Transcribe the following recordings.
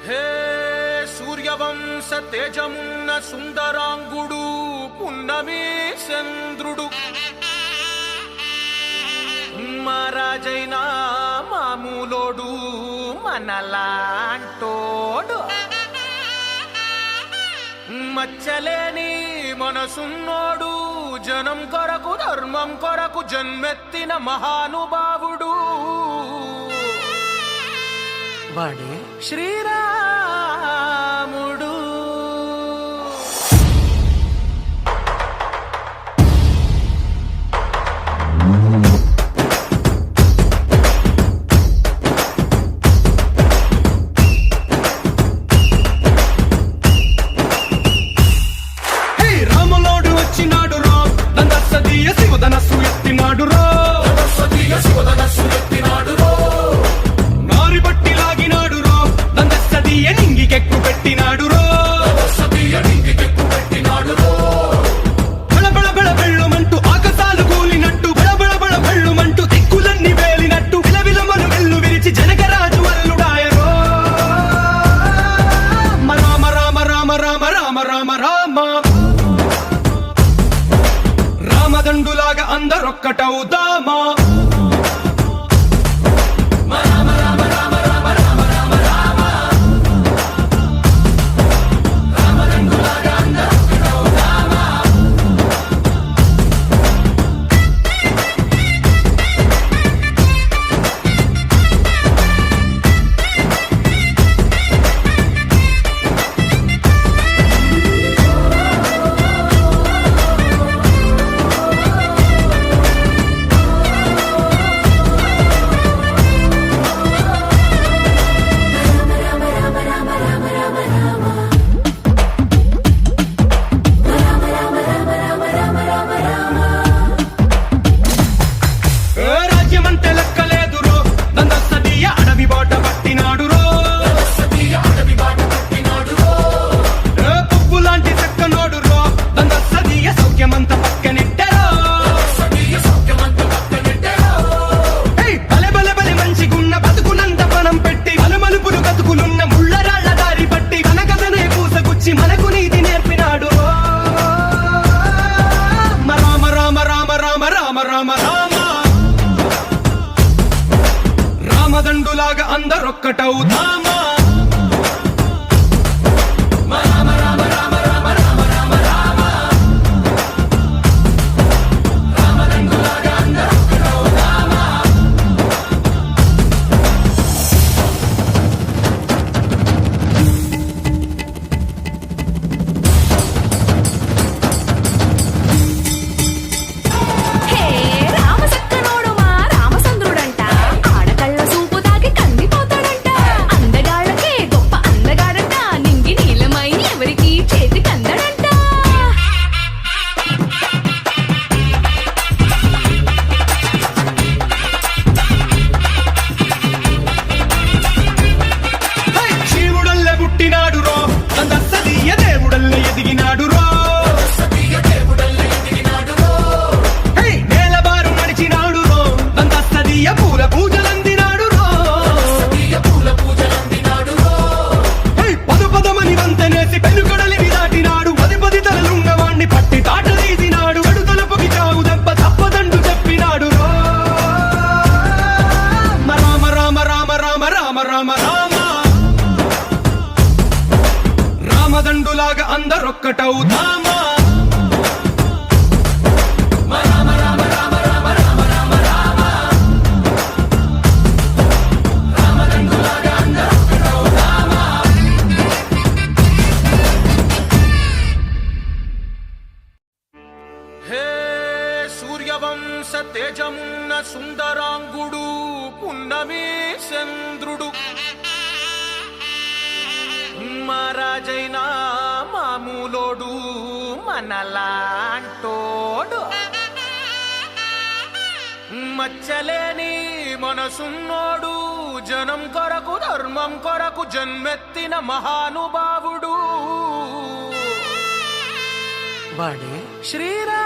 హే సూర్యవంశ తేజమున్న సుందరాంగుడు పున్నమి చంద్రుడు మహారాజైన మామూలోడు మనలాంటోడు మచ్చలేని మనసున్నోడు జనం కొరకు ధర్మం కొరకు జన్మెత్తిన మహానుభావుడు వాడే శ్రీరాముడు. రాములోడు వచ్చినాడు రో దందస్సదీయ శివధనస్సు ఎత్తినాడు రో నారి బట్టి లాగినాడు రో దందస్సదీయ నింగికెక్కు పెట్టినాడు రో బళబళ బళ బెళ్ళుమంటూ ఆకాశాలు కూలినట్టు బళబళ బళ బెళ్ళుమంటూ దిక్కులన్నీ వేలినట్టు విలవిలమలు వెల్లు విరిచి జనకరాజు అల్లుడాయరో రామ రామ రామ రామ రామ రామ రామ రామదండులాగా అందరొక్కటవుదామా. రాజ్యమంటే లెక్కలేదు రో దందస్సదీయ అడవి బాట పట్టినాడు రో పువ్వు లాంటి చక్కనోడు రో దందస్సదీయ సౌఖ్యమంత పక్కనెట్టరో బలె బలె బలె మంచిగున్న బతుకునంత పణం పెట్టి మలుమలుపులు కతుకులున్న ముళ్ళరాళ్ల దారి పట్టి కనకదనే పూసగుచ్చి మనకు నీతి నేర్పినాడు రో రామ రామ రామ రామ రామ రామ రామ రామదండులాగా అందరొక్కటవుదామా. హే రామసక్కనోడు మా రామచంద్రుడంట ఆడకళ్ళ సూపు తాగి కందిపోతాడంట అందగాళ్ళకే గొప్ప అందగాడంట నింగి నీలమై ఎవరికి చేతి కందడంట. శివుడల్లే పుట్టినాడు రో దందస్సదీయ దేవుడల్లే ఎదిగినాడు రో నేలబారు నడిచినాడు రో దందస్సదీయ పూల పూజలందినాడు రో పదు పదమని వంతనేసి పెనుకడలిని దాటినాడు పది పది తలలున్నవాణ్ణి పట్టి తాట తీసినాడు అడు తలుపుకి చావు దెబ్బ తప్పదండు చెప్పినాడు రో రామ రామ రామ రామ రామ రామ రామ రామదండులాగా అందరొక్కటవుదామా. హే సూర్యవంశ తేజమున్న సుందరాంగుడు పున్నమి చంద్రుడు మహారాజైన మామూలోడు మనలాంటోడు మచ్చలేని మనసున్నోడు జనం కొరకు ధర్మం కొరకు జన్మెత్తిన మహానుభావుడు వాడే శ్రీరాముడు.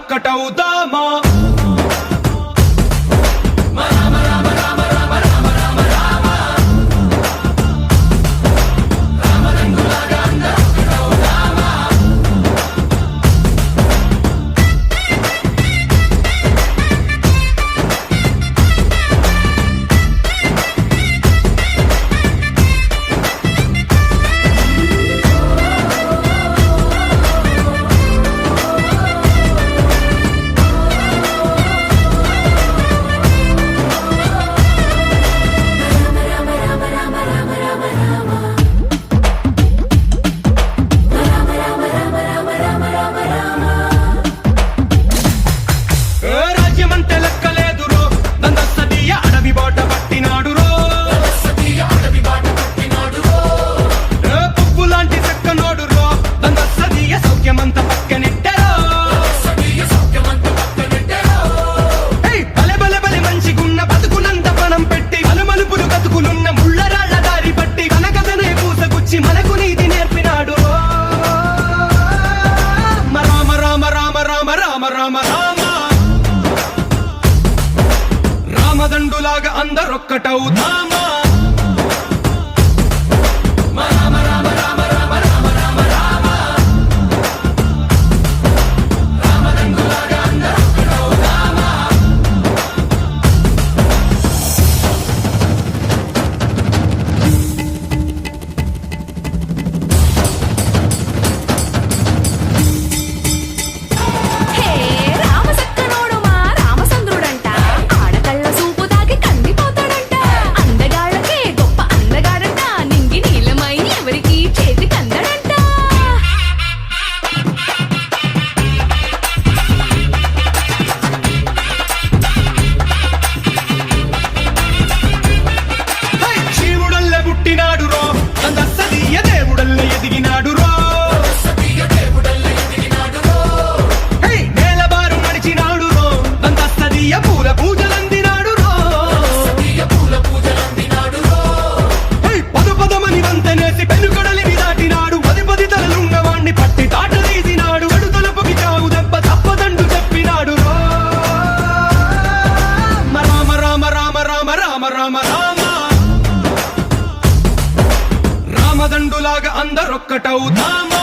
అందరొక్కటవుదామా రాజ్యమంటే లెక్కలేదు రో దందస్తీయ అడవి బాట పట్టినాడు రో పువ్వు లాంటి చక్కనోడు రో దందస్తీయ సౌఖ్యమంత పక్కనెట్టరో బలె బలె బలె మంచిగున్న బతుకునంత పణం పెట్టి మలుమలుపులు బతుకులున్న ముళ్ళరాళ్ల దారి పట్టి కనకదనే పూసగుచ్చి మనకు నీతి నేర్పినాడు రామ రామ రామ రామ రామ రామ రామ రామదండులాగా అందరొక్కటవుదామా హే రామసక్కనోడు మా రామచంద్రుడంట ఆడకళ్ళ సూపు తాగి కందిపోతాడంట అందగాళ్ళకే గొప్ప అందగాడంట నింగి నీలమై ఎవరికి చేతి కందడంట శివుడల్లే పుట్టినాడు రో దందస్తీయ దేవుడల్లే ఎదిగినాడు రో నేలబారు నడిచినాడు రో దందస్తీయ పూల పూజలందినాడు రో పదమని వంతనేసి పెనుకడలిని దాటినాడు పది తలలున్నవాణ్ణి పట్టి తాట తీసినాడు అడుతలపుకి చావు దెబ్బ తప్పదండు చెప్పినాడు రో రామ రామ రామ రామ రామ రామ రామ రామదండులాగా అందరొక్కటవుదామా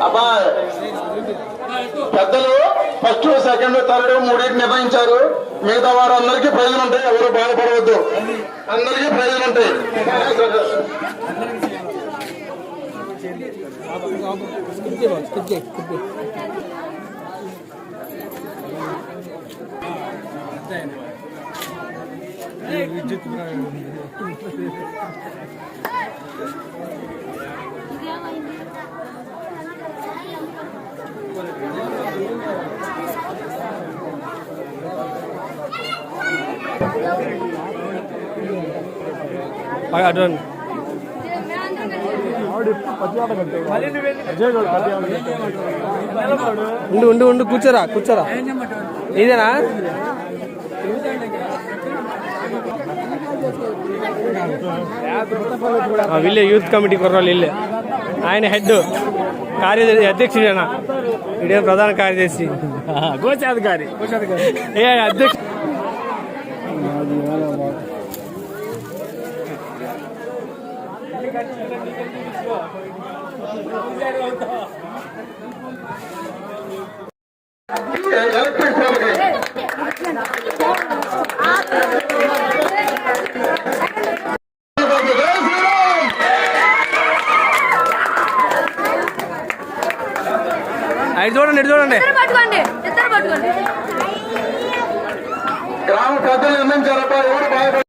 అబ్బా పెద్దలు ఫస్ట్ సెకండ్ థర్డ్ మూడింటి నిర్ణయించారు. మిగతా వారు అందరికీ ప్రైజులు ఉంటాయి, ఎవరు బాధపడవద్దు, అందరికీ ప్రైజులు ఉంటాయి. అటువంటి ఉండు ఉండు ఉండు కూర్చోరా కూర్చోరా ఇదేనా వీళ్ళే యూత్ కమిటీ కుర్రాళ్ళు వీళ్ళే ఆయన హెడ్ కార్యదర్శి అధ్యక్షుడేనా ఇదే ప్రధాన కార్యదర్శి కోశాధికారి ఏ అధ్యక్ష ఎలక్ట్రిక్ పోల్కి జై శ్రీరామ్. ఇటు చూడండి ఇటు చూడండి పట్టుకోండి ఇద్దరు పట్టుకోండి గ్రామ పెద్దలు నిర్ణయించారప్ప ఎవరు బాధపడ